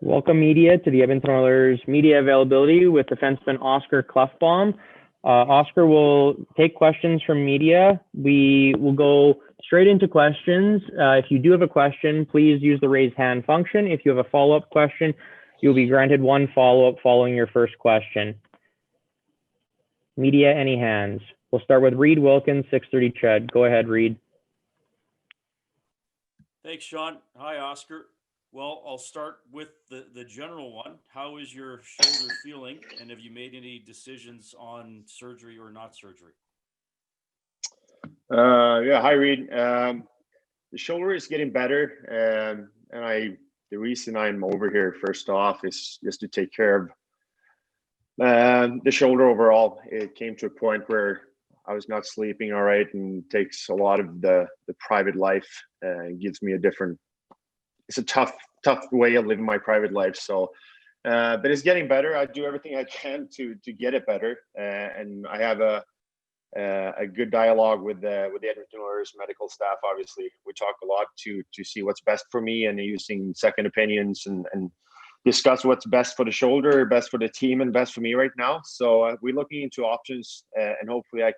Welcome media to the Edmonton Oilers media availability with defenseman Oscar Klefbom. Oscar will take questions from media. We will go straight into questions. If you do have a question, please use the raise hand function. If you have a follow-up question, you'll be granted one follow-up following your first question. Media, any hands? We'll start with Reed Wilkins, 630 Ched. Go ahead, Reed. Thanks, Sean. Hi, Oscar. Well, I'll start with the general one. How is your shoulder feeling? And have you made any decisions on surgery or not surgery? Yeah, hi, Reed. The shoulder is getting better. The reason I'm over here, first off, is just to take care of the shoulder overall. It came to a point where I was not sleeping all right, and takes a lot of the private life. It gives me it's a tough way of living my private life. So, but it's getting better. I do everything I can to get it better. And I have a good dialogue with the Edmonton Oilers medical staff. Obviously, we talk a lot to see what's best for me, and using second opinions and discuss what's best for the shoulder, best for the team, and best for me right now. So we're looking into options, and hopefully I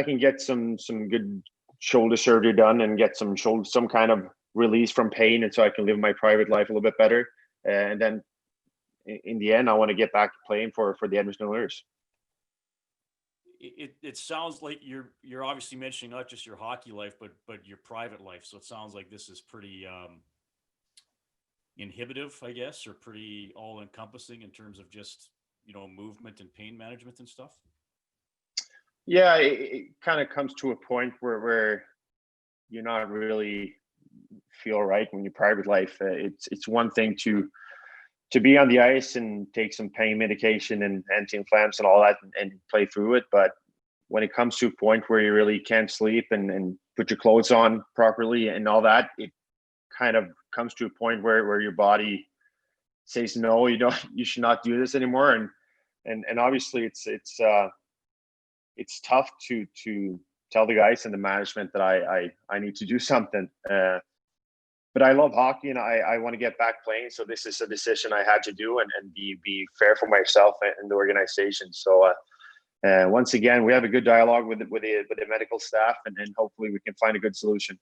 can get some good shoulder surgery done and get some kind of release from pain, and so I can live my private life a little bit better. And then in the end, I want to get back to playing for the Edmonton Oilers. It sounds like you're obviously mentioning not just your hockey life, but your private life. So it sounds like this is pretty inhibitive, I guess, or pretty all encompassing in terms of just, movement and pain management and stuff. Yeah, it kind of comes to a point where you're not really feel right in your private life. It's one thing to be on the ice and take some pain medication and anti-inflammatories and all that and play through it. But when it comes to a point where you really can't sleep and put your clothes on properly and all that, it kind of comes to a point where your body says, no, you should not do this anymore. And obviously it's tough to tell the guys and the management that I need to do something. But I love hockey, and I want to get back playing. So this is a decision I had to do and be fair for myself and the organization. So once again, we have a good dialogue with the medical staff, and hopefully we can find a good solution.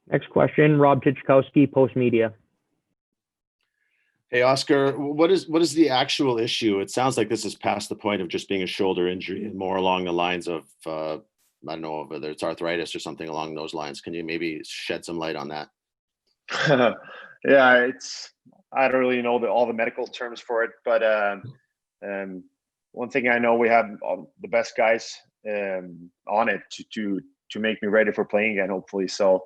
Next question, Rob Tychkowski, Post Media. Hey, Oscar, what is the actual issue? It sounds like this is past the point of just being a shoulder injury and more along the lines of, I don't know whether it's arthritis or something along those lines. Can you maybe shed some light on that? Yeah, I don't really know all the medical terms for it, but one thing I know, we have the best guys on it to make me ready for playing again, hopefully. So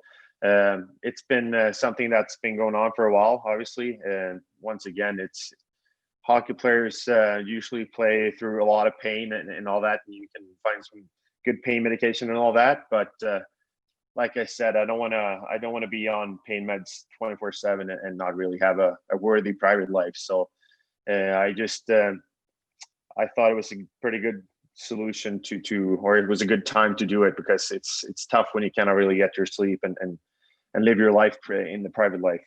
it's been something that's been going on for a while, obviously. And once again, it's hockey players usually play through a lot of pain and all that. And you can find some good pain medication and all that, but like I said, I don't want to be on pain meds 24/7 and not really have a worthy private life. So I thought it was a pretty good solution or it was a good time to do it, because it's tough when you cannot really get your sleep and live your life in the private life.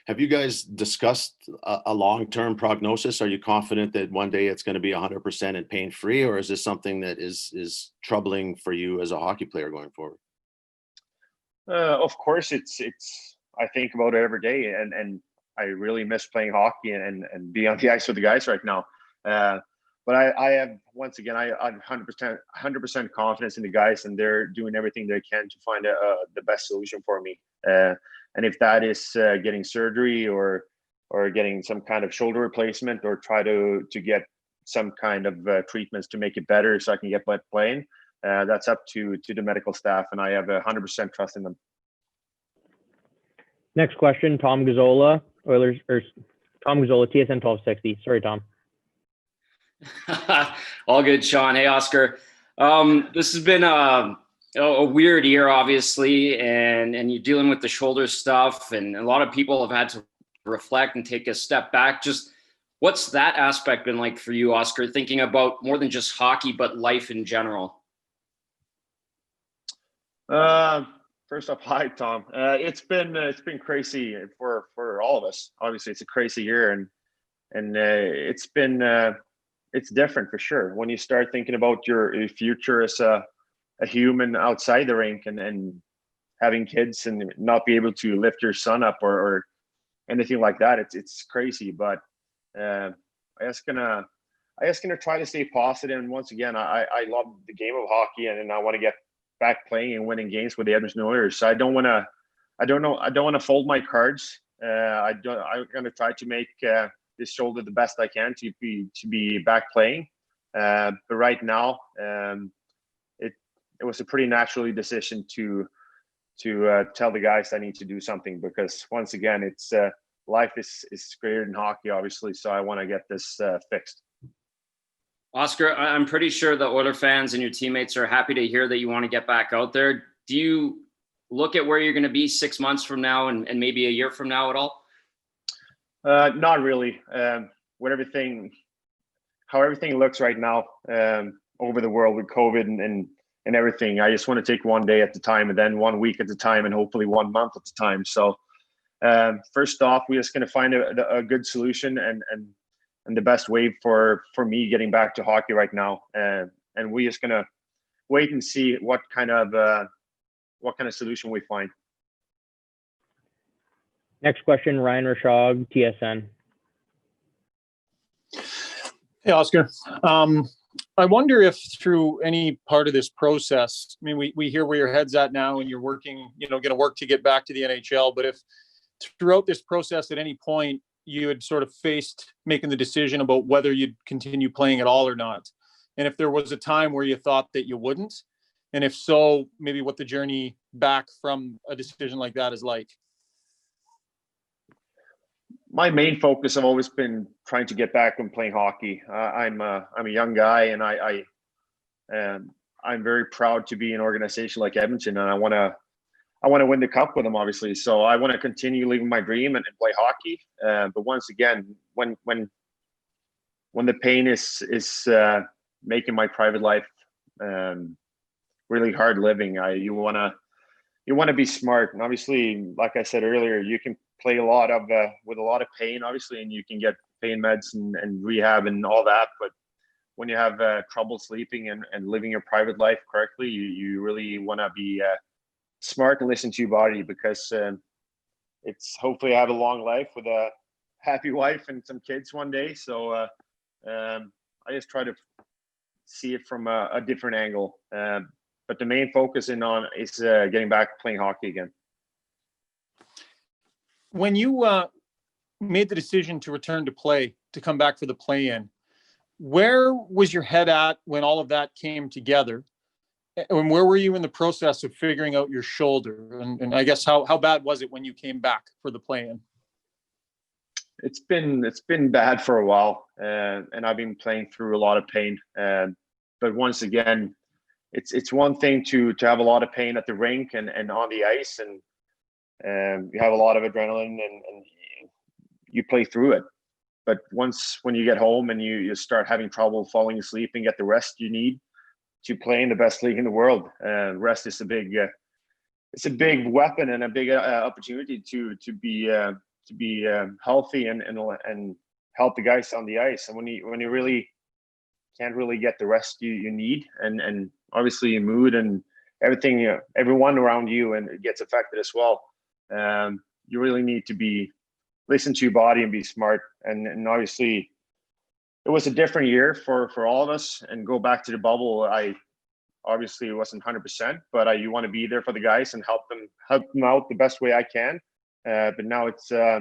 Have you guys discussed a long-term prognosis? Are you confident that one day it's going to be 100% and pain-free, or is this something that is troubling for you as a hockey player going forward? Of course, it's. I think about it every day, and I really miss playing hockey and be on the ice with the guys right now. But I have, once again, I have 100% confidence in the guys, and they're doing everything they can to find the best solution for me. And if that is getting surgery or getting some kind of shoulder replacement, or try to get some kind of treatments to make it better so I can get back playing, that's up to the medical staff, and I have 100% trust in them. Next question, Tom Gazzola, Oilers, or Tom Gazzola, TSN 1260. Sorry, Tom. All good, Sean. Hey, Oscar. This has been a weird year, obviously, and you're dealing with the shoulder stuff, and a lot of people have had to reflect and take a step back. Just what's that aspect been like for you, Oscar, thinking about more than just hockey, but life in general? For First off, hi Tom. It's been crazy for all of us. Obviously, it's a crazy year, and it's different for sure when you start thinking about your future as a human outside the rink, and having kids and not be able to lift your son up or anything like that. It's crazy, but I just gonna try to stay positive. And once again, I love the game of hockey, and I want to get back playing and winning games with the Edmonton Oilers. So I don't want to fold my cards. I'm gonna try to make this shoulder the best I can to be back playing. But right now, it was a pretty natural decision to tell the guys I need to do something, because once again, it's life is greater than hockey, obviously. So I want to get this fixed. Oscar, I'm pretty sure the Oiler fans and your teammates are happy to hear that you want to get back out there. Do you look at where you're going to be 6 months from now and maybe a year from now at all? Not really. With how everything looks right now over the world with COVID and everything, I just want to take one day at a time, and then 1 week at a time, and hopefully 1 month at a time. So first off, we're just going to find a good solution and the best way for me getting back to hockey right now. And we're just going to wait and see what kind of solution we find. Next question, Ryan Rashog, TSN. Hey, Oscar. I wonder if through any part of this process, I mean, we hear where your head's at now and you're working, going to work to get back to the NHL, but if throughout this process at any point you had sort of faced making the decision about whether you'd continue playing at all or not, and if there was a time where you thought that you wouldn't, and if so, maybe what the journey back from a decision like that is like. My main focus have always been trying to get back and playing hockey. I'm a young guy, and I'm very proud to be in an organization like Edmonton, and I want to win the cup with them, obviously. So I want to continue living my dream and play hockey. But once again, when the pain is making my private life really hard living, you want to be smart. And obviously, like I said earlier, you can play with a lot of pain, obviously, and you can get pain meds and rehab and all that. But when you have trouble sleeping and living your private life correctly, you really want to be smart and listen to your body, because it's hopefully I have a long life with a happy wife and some kids one day. So I just try to see it from a different angle. But the main focus is getting back playing hockey again. When you made the decision to return to come back for the play-in, where was your head at when all of that came together? And where were you in the process of figuring out your shoulder? And I guess how bad was it when you came back for the play-in? It's been bad for a while, and I've been playing through a lot of pain. But once again, it's one thing to have a lot of pain at the rink and on the ice, and you have a lot of adrenaline and you play through it. But when you get home and you start having trouble falling asleep and get the rest you need to play in the best league in the world, rest is a big weapon and a big opportunity to be healthy and help the guys on the ice. And when you really can't really get the rest you need, and obviously your mood and everything, everyone around you, and it gets affected as well. You really need to listen to your body and be smart. And obviously it was a different year for all of us, and go back to the bubble. I obviously wasn't 100%, but you want to be there for the guys and help them out the best way I can. But now it's, I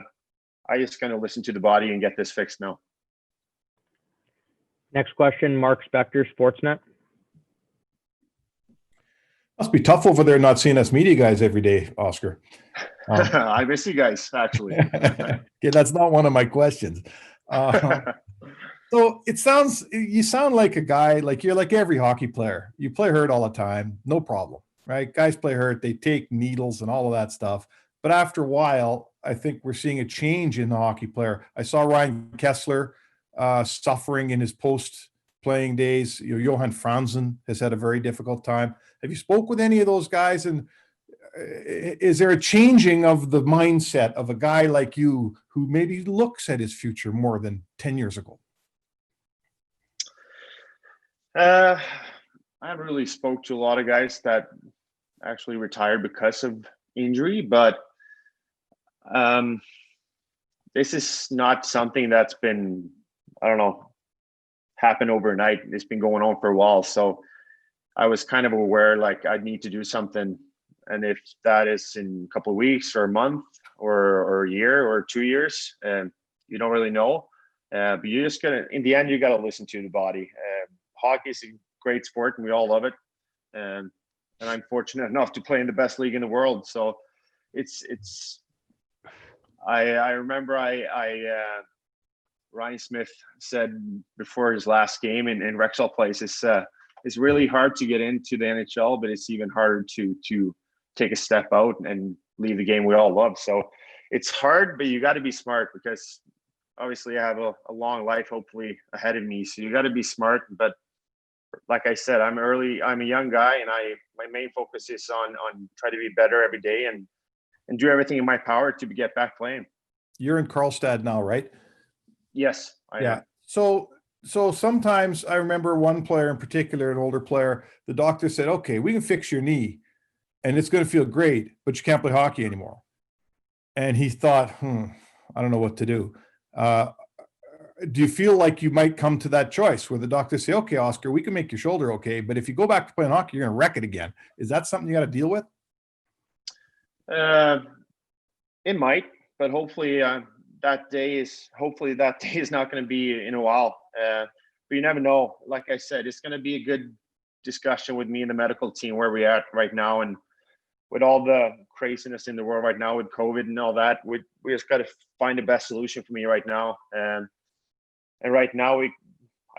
just kind of listen to the body and get this fixed now. Next question, Mark Spector, Sportsnet. Must be tough over there not seeing us media guys every day, Oscar. I miss you guys, actually. Okay, that's not one of my questions. So you sound like a guy, like you're like every hockey player. You play hurt all the time, no problem, right? Guys play hurt, they take needles and all of that stuff. But after a while, I think we're seeing a change in the hockey player. I saw Ryan Kessler suffering in his post-playing days. Johan Franzen has had a very difficult time. Have you spoke with any of those guys, and is there a changing of the mindset of a guy like you who maybe looks at his future more than 10 years ago? I haven't really spoke to a lot of guys that actually retired because of injury, but this is not something that's been, I don't know, happened overnight. It's been going on for a while. So I was kind of aware, like, I need to do something. And if that is in a couple of weeks or a month or a year or 2 years, you don't really know. But you just gotta, in the end, you got to listen to the body. Hockey is a great sport and we all love it. And I'm fortunate enough to play in the best league in the world. So I remember Ryan Smith said before his last game in Rexall Place, it's really hard to get into the NHL, but it's even harder to take a step out and leave the game we all love. So it's hard, but you got to be smart, because obviously I have a long life hopefully ahead of me. So you got to be smart. But like I said, I'm a young guy, and my main focus is on try to be better every day and do everything in my power to get back playing. You're in Karlstad now, right? Yes, I am. So sometimes I remember one player in particular, an older player, the doctor said, okay, we can fix your knee and it's going to feel great, but you can't play hockey anymore. And he thought, I don't know what to do. Do you feel like you might come to that choice where the doctor say, okay, Oscar, we can make your shoulder okay, but if you go back to playing hockey, you're going to wreck it again. Is that something you got to deal with? It might, but hopefully that day is not going to be in a while. But you never know. Like I said, it's going to be a good discussion with me and the medical team where we're at right now, and with all the craziness in the world right now with COVID and all that, we just got to find the best solution for me right now. And right now, I'm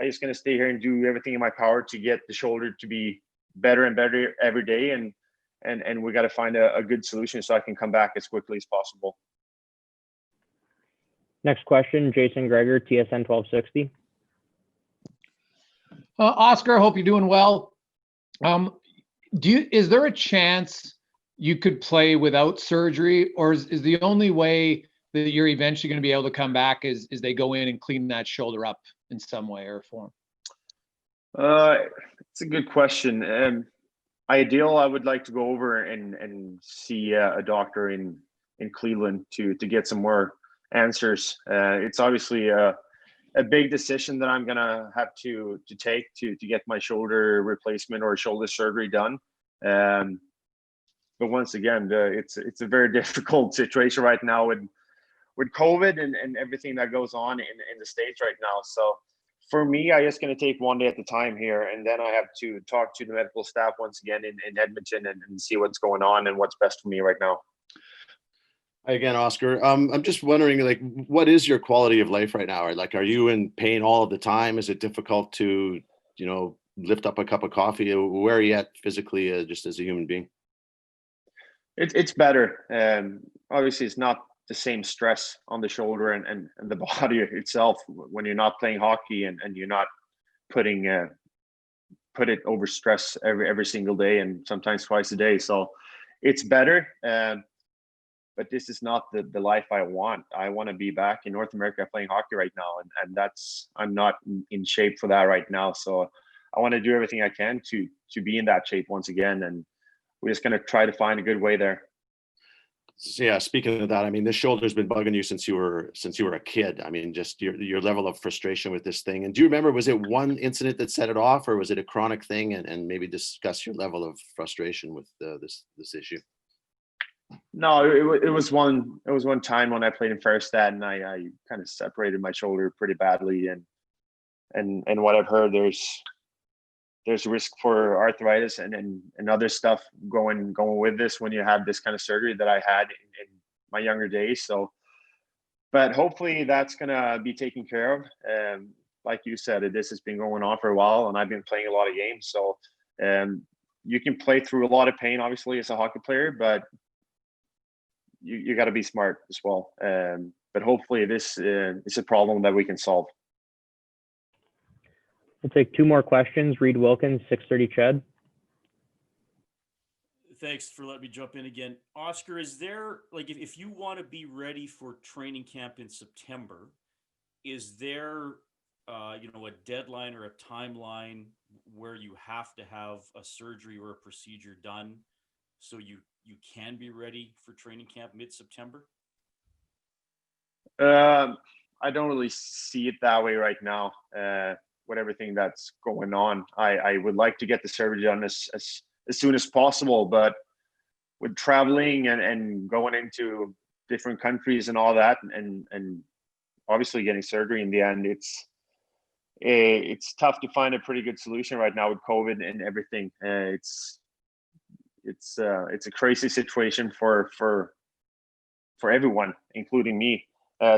just going to stay here and do everything in my power to get the shoulder to be better and better every day. And we got to find a good solution so I can come back as quickly as possible. Next question, Jason Gregor, TSN 1260. Oscar, hope you're doing well. Is there a chance you could play without surgery, or is the only way that you're eventually going to be able to come back is they go in and clean that shoulder up in some way or form? It's a good question. Ideal, I would like to go over and see a doctor in Cleveland to get some more answers. It's obviously a big decision that I'm gonna have to take to get my shoulder replacement or shoulder surgery done. But once again, it's a very difficult situation right now with COVID and everything that goes on in the States right now. So for me, I just going to take one day at a time here, and then I have to talk to the medical staff once again in Edmonton and see what's going on and what's best for me right now. Hi again, Oscar. I'm just wondering, like, what is your quality of life right now? Like, are you in pain all of the time? Is it difficult to, lift up a cup of coffee? Where are you at physically, just as a human being? It's better. Obviously, it's not the same stress on the shoulder and the body itself when you're not playing hockey and you're not put it over stress every single day and sometimes twice a day. So it's better. But this is not the life I want. I want to be back in North America playing hockey right now. And I'm not in shape for that right now. So I want to do everything I can to be in that shape once again. And we're just going to try to find a good way there. Yeah, speaking of that, I mean, this shoulder's been bugging you since you were a kid. I mean, just your level of frustration with this thing. And do you remember, was it one incident that set it off, or was it a chronic thing? And maybe discuss your level of frustration with this issue. No, it was one time when I played in Fairstad and I kind of separated my shoulder pretty badly, and what I've heard, there's risk for arthritis and other stuff going with this when you have this kind of surgery that I had in my younger days. So, but hopefully that's gonna be taken care of. Like you said, this has been going on for a while, and I've been playing a lot of games. So, you can play through a lot of pain, obviously, as a hockey player, but you got to be smart as well. But hopefully this is a problem that we can solve. We'll take two more questions. Reed Wilkins, 630 Ched. thanks for letting me jump in again. Oscar, is there, like, if you want to be ready for training camp in September, is there, a deadline or a timeline where you have to have a surgery or a procedure done so you can be ready for training camp mid-September? I don't really see it that way right now. With everything that's going on, I would like to get the surgery done as soon as possible, but with traveling and going into different countries and all that, and obviously getting surgery in the end, it's tough to find a pretty good solution right now with COVID and everything. It's a crazy situation for everyone, including me.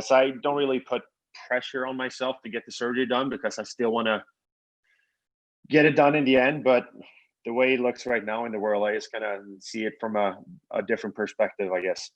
So I don't really put pressure on myself to get the surgery done because I still want to get it done in the end. But the way it looks right now in the world, I just kind of see it from a different perspective, I guess.